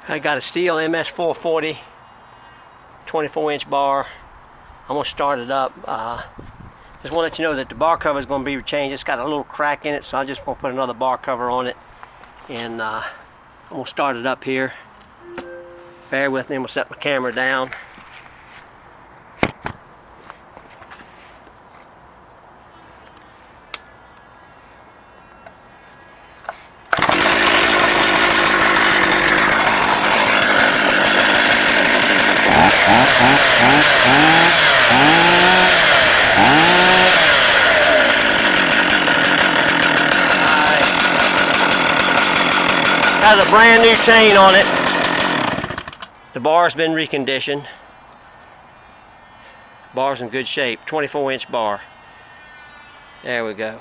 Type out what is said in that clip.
I got a STIHL MS440 24-inch bar. I'm going to start it up. Just want to let you know that the bar cover is going to be changed. It's got a little crack in it, so I just want to put another bar cover on it. And I'm going to start it up here. Bear with me, I'm going to set my camera down. Has a brand new chain on it. The bar's been reconditioned. Bar's in good shape. 24-inch bar. There we go.